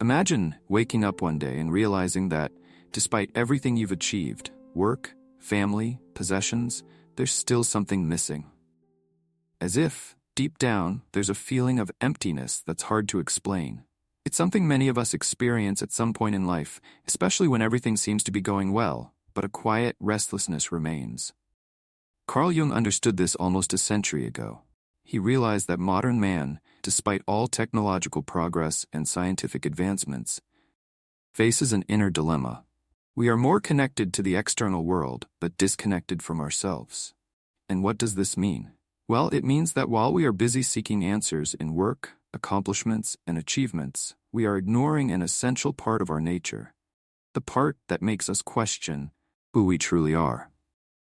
Imagine waking up one day and realizing that, despite everything you've achieved, work, family, possessions, there's still something missing. As if, deep down, there's a feeling of emptiness that's hard to explain. It's something many of us experience at some point in life, especially when everything seems to be going well, but a quiet restlessness remains. Carl Jung understood this almost a century ago. He realized that modern man, despite all technological progress and scientific advancements, faces an inner dilemma. We are more connected to the external world, but disconnected from ourselves. And what does this mean? Well, it means that while we are busy seeking answers in work, accomplishments, and achievements, we are ignoring an essential part of our nature, the part that makes us question who we truly are.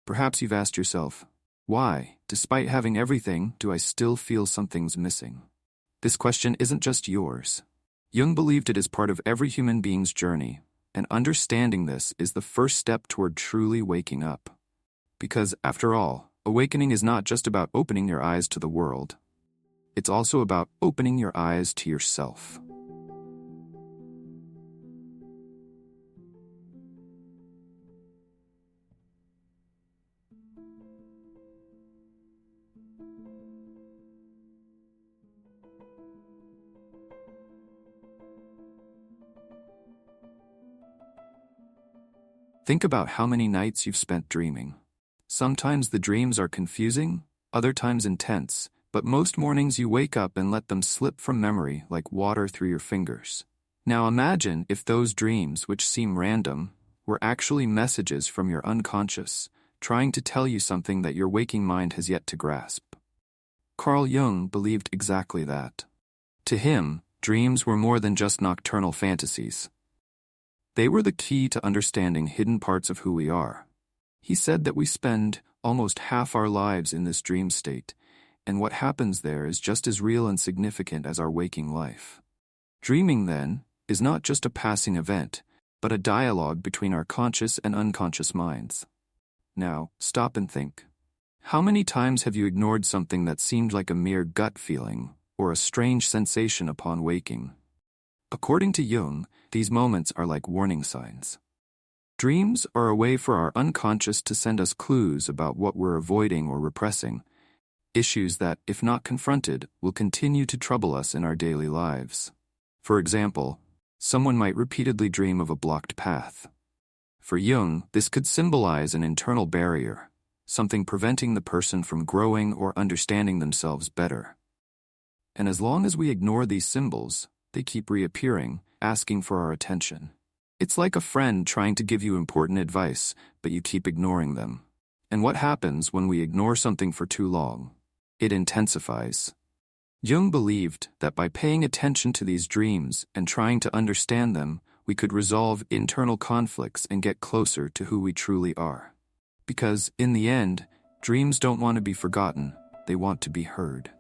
Perhaps you've asked yourself, why, despite having everything, do I still feel something's missing? This question isn't just yours. Jung believed it is part of every human being's journey, and understanding this is the first step toward truly waking up. Because, after all, awakening is not just about opening your eyes to the world. It's also about opening your eyes to yourself. Think about how many nights you've spent dreaming. Sometimes the dreams are confusing, other times intense, but most mornings you wake up and let them slip from memory like water through your fingers. Now imagine if those dreams, which seem random, were actually messages from your unconscious, trying to tell you something that your waking mind has yet to grasp. Carl Jung believed exactly that. To him, dreams were more than just nocturnal fantasies. They were the key to understanding hidden parts of who we are. He said that we spend almost half our lives in this dream state, and what happens there is just as real and significant as our waking life. Dreaming, then, is not just a passing event, but a dialogue between our conscious and unconscious minds. Now, stop and think. How many times have you ignored something that seemed like a mere gut feeling, or a strange sensation upon waking? According to Jung, these moments are like warning signs. Dreams are a way for our unconscious to send us clues about what we're avoiding or repressing, issues that, if not confronted, will continue to trouble us in our daily lives. For example, someone might repeatedly dream of a blocked path. For Jung, this could symbolize an internal barrier, something preventing the person from growing or understanding themselves better. And as long as we ignore these symbols, they keep reappearing, asking for our attention. It's like a friend trying to give you important advice, but you keep ignoring them. And what happens when we ignore something for too long? It intensifies. Jung believed that by paying attention to these dreams and trying to understand them, we could resolve internal conflicts and get closer to who we truly are. Because, in the end, dreams don't want to be forgotten, they want to be heard.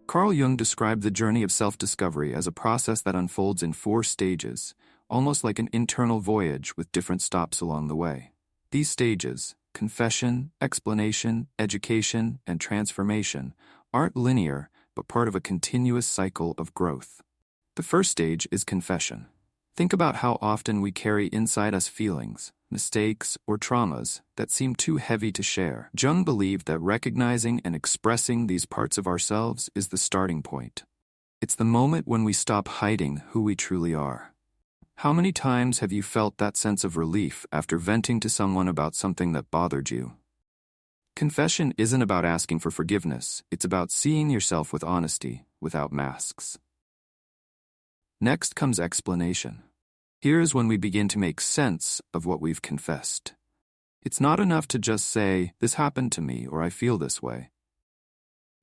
Carl Jung described the journey of self-discovery as a process that unfolds in 4 stages, almost like an internal voyage with different stops along the way. These stages, confession, explanation, education, and transformation, aren't linear, but part of a continuous cycle of growth. The first stage is confession. Think about how often we carry inside us feelings, mistakes, or traumas that seem too heavy to share. Jung believed that recognizing and expressing these parts of ourselves is the starting point. It's the moment when we stop hiding who we truly are. How many times have you felt that sense of relief after venting to someone about something that bothered you? Confession isn't about asking for forgiveness, it's about seeing yourself with honesty, without masks. Next comes explanation. Here's when we begin to make sense of what we've confessed. It's not enough to just say, "This happened to me," or "I feel this way."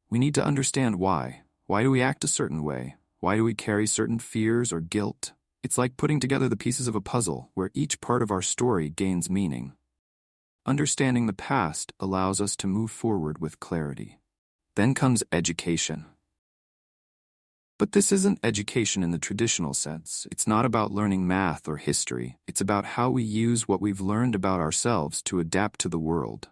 We need to understand why. Why do we act a certain way? Why do we carry certain fears or guilt? It's like putting together the pieces of a puzzle where each part of our story gains meaning. Understanding the past allows us to move forward with clarity. Then comes education. But this isn't education in the traditional sense. It's not about learning math or history. It's about how we use what we've learned about ourselves to adapt to the world.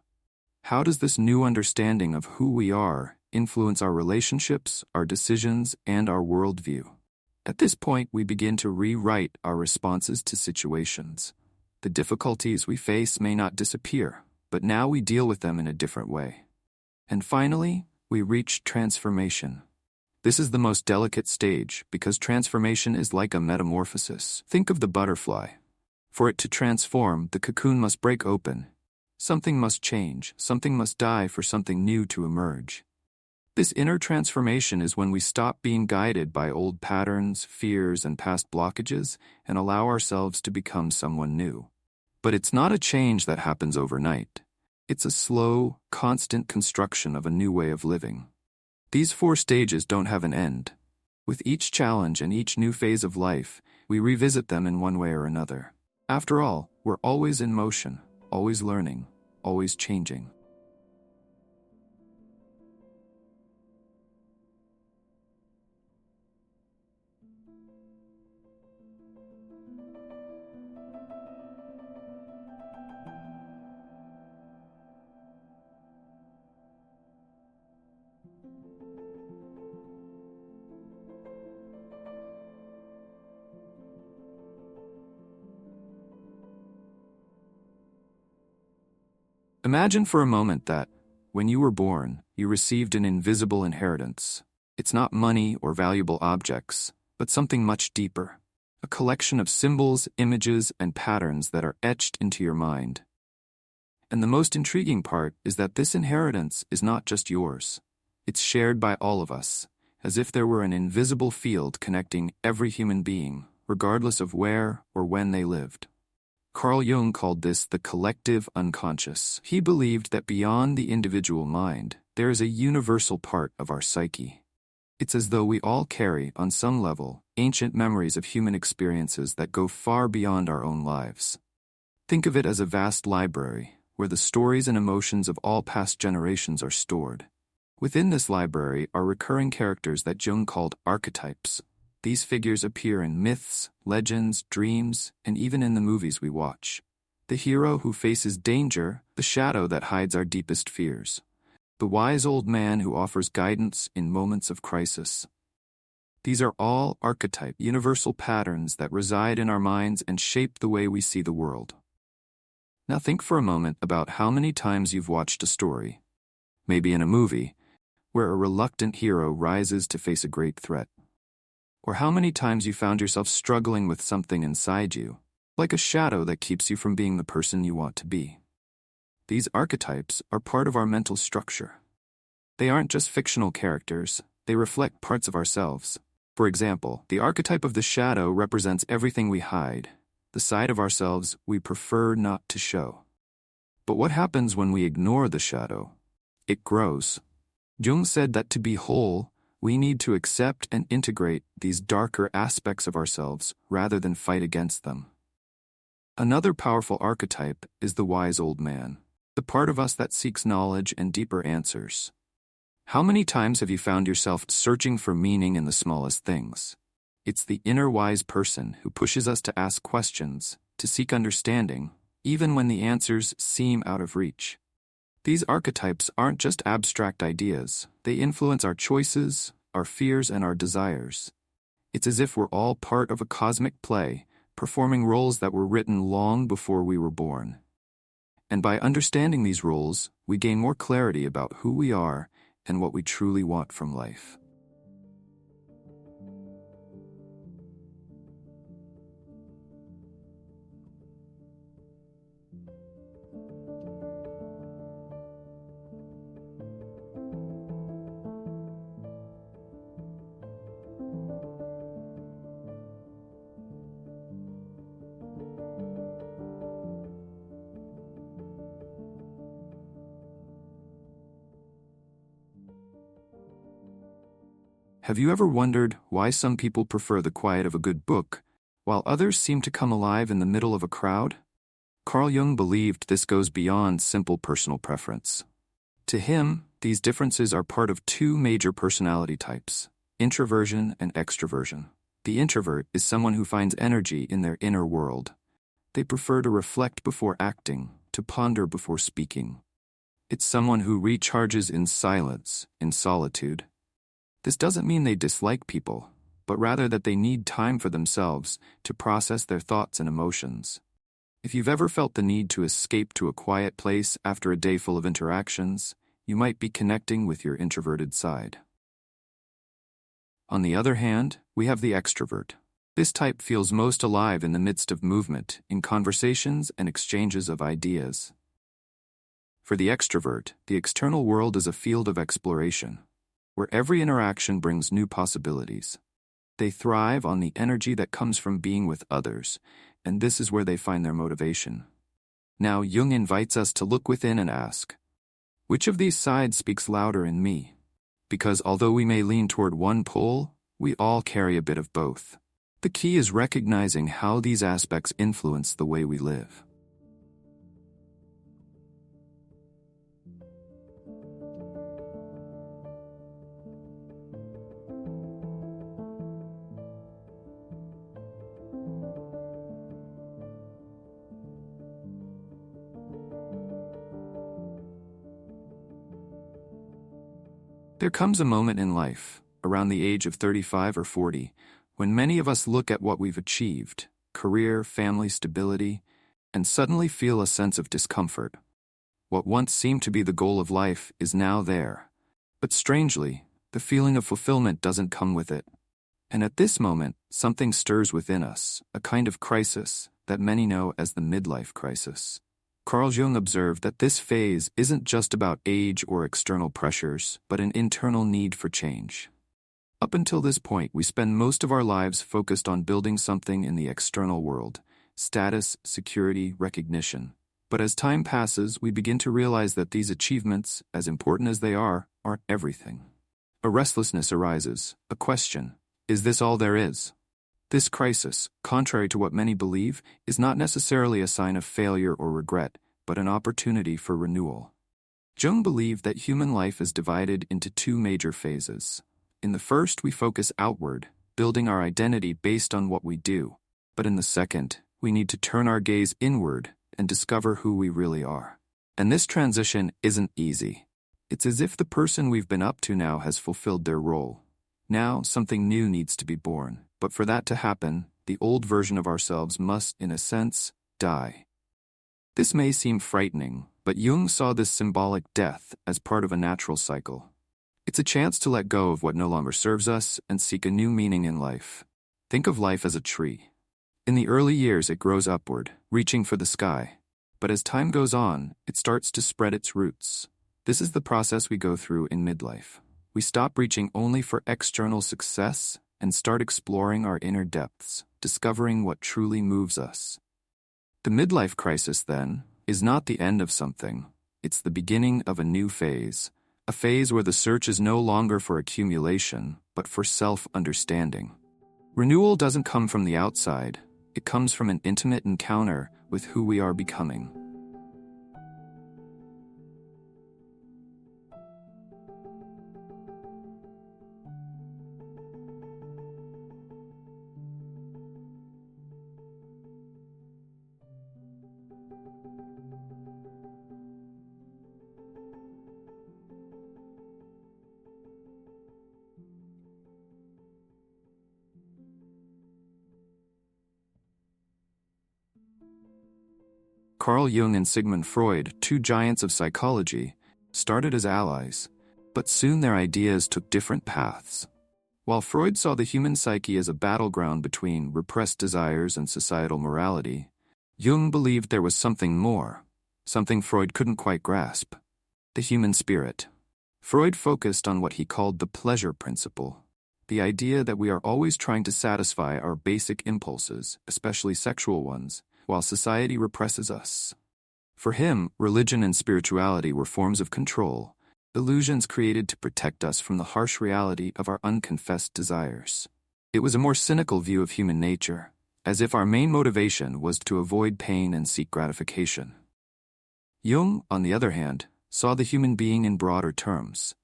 How does this new understanding of who we are influence our relationships, our decisions, and our worldview? At this point, we begin to rewrite our responses to situations. The difficulties we face may not disappear, but now we deal with them in a different way. And finally, we reach transformation. This is the most delicate stage because transformation is like a metamorphosis. Think of the butterfly. For it to transform, the cocoon must break open. Something must change, something must die for something new to emerge. This inner transformation is when we stop being guided by old patterns, fears, and past blockages and allow ourselves to become someone new. But it's not a change that happens overnight. It's a slow, constant construction of a new way of living. These 4 stages don't have an end. With each challenge and each new phase of life, we revisit them in one way or another. After all, we're always in motion, always learning, always changing. Imagine for a moment that, when you were born, you received an invisible inheritance. It's not money or valuable objects, but something much deeper. A collection of symbols, images, and patterns that are etched into your mind. And the most intriguing part is that this inheritance is not just yours. It's shared by all of us, as if there were an invisible field connecting every human being, regardless of where or when they lived. Carl Jung called this the collective unconscious. He believed that beyond the individual mind, there is a universal part of our psyche. It's as though we all carry, on some level, ancient memories of human experiences that go far beyond our own lives. Think of it as a vast library, where the stories and emotions of all past generations are stored. Within this library are recurring characters that Jung called archetypes. These figures appear in myths, legends, dreams, and even in the movies we watch. The hero who faces danger, the shadow that hides our deepest fears. The wise old man who offers guidance in moments of crisis. These are all archetype, universal patterns that reside in our minds and shape the way we see the world. Now think for a moment about how many times you've watched a story, maybe in a movie, where a reluctant hero rises to face a great threat. Or how many times you found yourself struggling with something inside you, like a shadow that keeps you from being the person you want to be. These archetypes are part of our mental structure. They aren't just fictional characters, they reflect parts of ourselves. For example, the archetype of the shadow represents everything we hide, the side of ourselves we prefer not to show. But what happens when we ignore the shadow? It grows. Jung said that to be whole, we need to accept and integrate these darker aspects of ourselves rather than fight against them. Another powerful archetype is the wise old man, the part of us that seeks knowledge and deeper answers. How many times have you found yourself searching for meaning in the smallest things? It's the inner wise person who pushes us to ask questions, to seek understanding, even when the answers seem out of reach. These archetypes aren't just abstract ideas, they influence our choices, our fears, and our desires. It's as if we're all part of a cosmic play, performing roles that were written long before we were born. And by understanding these roles, we gain more clarity about who we are and what we truly want from life. Have you ever wondered why some people prefer the quiet of a good book, while others seem to come alive in the middle of a crowd? Carl Jung believed this goes beyond simple personal preference. To him, these differences are part of two major personality types: introversion and extroversion. The introvert is someone who finds energy in their inner world. They prefer to reflect before acting, to ponder before speaking. It's someone who recharges in silence, in solitude. This doesn't mean they dislike people, but rather that they need time for themselves to process their thoughts and emotions. If you've ever felt the need to escape to a quiet place after a day full of interactions, you might be connecting with your introverted side. On the other hand, we have the extrovert. This type feels most alive in the midst of movement, in conversations and exchanges of ideas. For the extrovert, the external world is a field of exploration, where every interaction brings new possibilities. They thrive on the energy that comes from being with others, and this is where they find their motivation. Now, Jung invites us to look within and ask, which of these sides speaks louder in me? Because although we may lean toward one pole, we all carry a bit of both. The key is recognizing how these aspects influence the way we live. There comes a moment in life, around the age of 35 or 40, when many of us look at what we've achieved, career, family stability, and suddenly feel a sense of discomfort. What once seemed to be the goal of life is now there. But strangely, the feeling of fulfillment doesn't come with it. And at this moment, something stirs within us, a kind of crisis that many know as the midlife crisis. Carl Jung observed that this phase isn't just about age or external pressures, but an internal need for change. Up until this point, we spend most of our lives focused on building something in the external world: status, security, recognition. But as time passes, we begin to realize that these achievements, as important as they are, aren't everything. A restlessness arises, a question: is this all there is? This crisis, contrary to what many believe, is not necessarily a sign of failure or regret, but an opportunity for renewal. Jung believed that human life is divided into two major phases. In the first, we focus outward, building our identity based on what we do. But in the second, we need to turn our gaze inward and discover who we really are. And this transition isn't easy. It's as if the person we've been up to now has fulfilled their role. Now, something new needs to be born. But for that to happen, the old version of ourselves must, in a sense, die. This may seem frightening, but Jung saw this symbolic death as part of a natural cycle. It's a chance to let go of what no longer serves us and seek a new meaning in life. Think of life as a tree. In the early years, it grows upward, reaching for the sky. But as time goes on, it starts to spread its roots. This is the process we go through in midlife. We stop reaching only for external success and start exploring our inner depths, discovering what truly moves us. The midlife crisis, then, is not the end of something. It's the beginning of a new phase, a phase where the search is no longer for accumulation, but for self-understanding. Renewal doesn't come from the outside. It comes from an intimate encounter with who we are becoming. Carl Jung and Sigmund Freud, two giants of psychology, started as allies, but soon their ideas took different paths. While Freud saw the human psyche as a battleground between repressed desires and societal morality, Jung believed there was something more, something Freud couldn't quite grasp: the human spirit. Freud focused on what he called the pleasure principle, the idea that we are always trying to satisfy our basic impulses, especially sexual ones, while society represses us. For him, religion and spirituality were forms of control, illusions created to protect us from the harsh reality of our unconfessed desires. It was a more cynical view of human nature, as if our main motivation was to avoid pain and seek gratification. Jung, on the other hand, saw the human being in broader terms.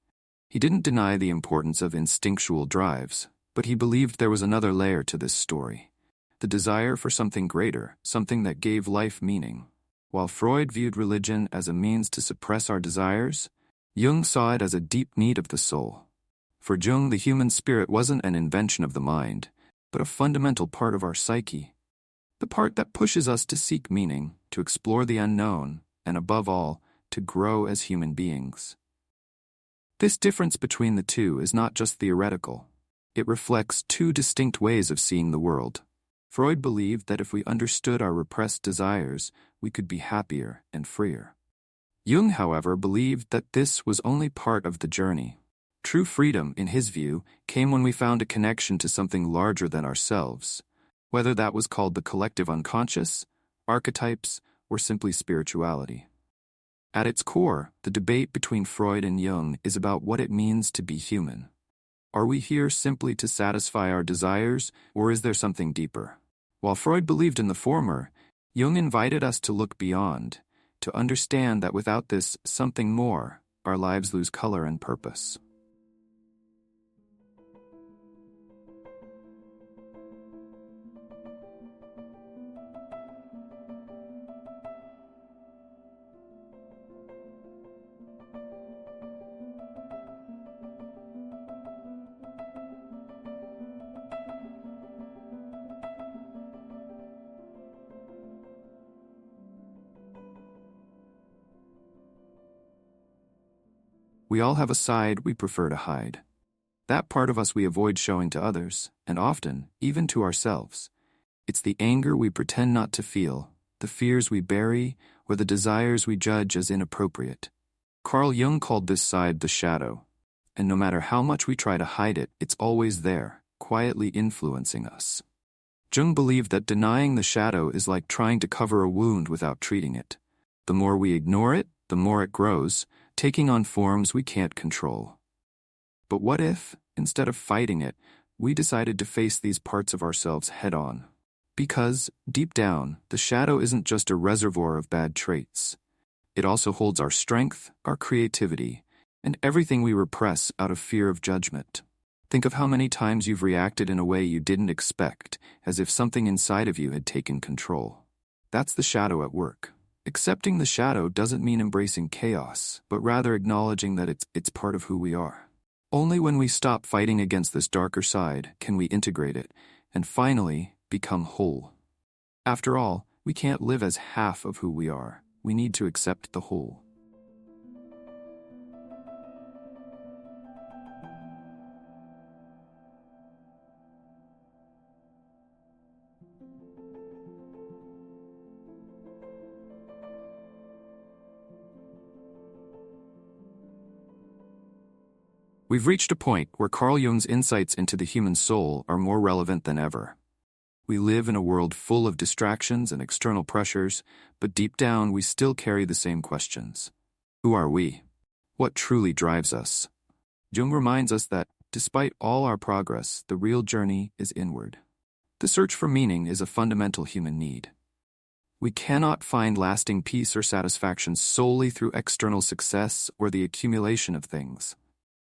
He didn't deny the importance of instinctual drives, but he believed there was another layer to this story: the desire for something greater, something that gave life meaning. While Freud viewed religion as a means to suppress our desires, Jung saw it as a deep need of the soul. For Jung, the human spirit wasn't an invention of the mind, but a fundamental part of our psyche. The part that pushes us to seek meaning, to explore the unknown, and above all, to grow as human beings. This difference between the two is not just theoretical. It reflects two distinct ways of seeing the world. Freud believed that if we understood our repressed desires, we could be happier and freer. Jung, however, believed that this was only part of the journey. True freedom, in his view, came when we found a connection to something larger than ourselves, whether that was called the collective unconscious, archetypes, or simply spirituality. At its core, the debate between Freud and Jung is about what it means to be human. Are we here simply to satisfy our desires, or is there something deeper? While Freud believed in the former, Jung invited us to look beyond, to understand that without this something more, our lives lose color and purpose. We all have a side we prefer to hide. That part of us we avoid showing to others, and often, even to ourselves. It's the anger we pretend not to feel, the fears we bury, or the desires we judge as inappropriate. Carl Jung called this side the shadow, and no matter how much we try to hide it, it's always there, quietly influencing us. Jung believed that denying the shadow is like trying to cover a wound without treating it. The more we ignore it, the more it grows, taking on forms we can't control. But what if, instead of fighting it, we decided to face these parts of ourselves head-on? Because, deep down, the shadow isn't just a reservoir of bad traits. It also holds our strength, our creativity, and everything we repress out of fear of judgment. Think of how many times you've reacted in a way you didn't expect, as if something inside of you had taken control. That's the shadow at work. Accepting the shadow doesn't mean embracing chaos, but rather acknowledging that it's part of who we are. Only when we stop fighting against this darker side can we integrate it, and finally, become whole. After all, we can't live as half of who we are. We need to accept the whole. We've reached a point where Carl Jung's insights into the human soul are more relevant than ever. We live in a world full of distractions and external pressures, but deep down we still carry the same questions. Who are we? What truly drives us? Jung reminds us that, despite all our progress, the real journey is inward. The search for meaning is a fundamental human need. We cannot find lasting peace or satisfaction solely through external success or the accumulation of things.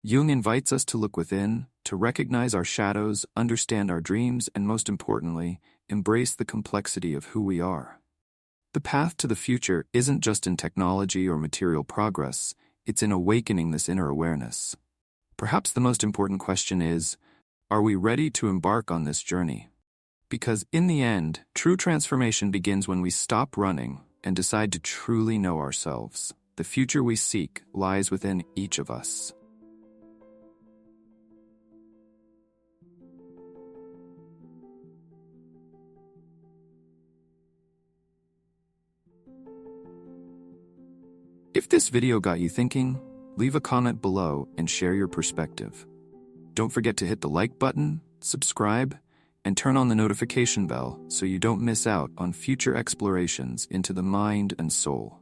Jung invites us to look within, to recognize our shadows, understand our dreams, and most importantly, embrace the complexity of who we are. The path to the future isn't just in technology or material progress, it's in awakening this inner awareness. Perhaps the most important question is, are we ready to embark on this journey? Because in the end, true transformation begins when we stop running and decide to truly know ourselves. The future we seek lies within each of us. If this video got you thinking, leave a comment below and share your perspective. Don't forget to hit the like button, subscribe, and turn on the notification bell so you don't miss out on future explorations into the mind and soul.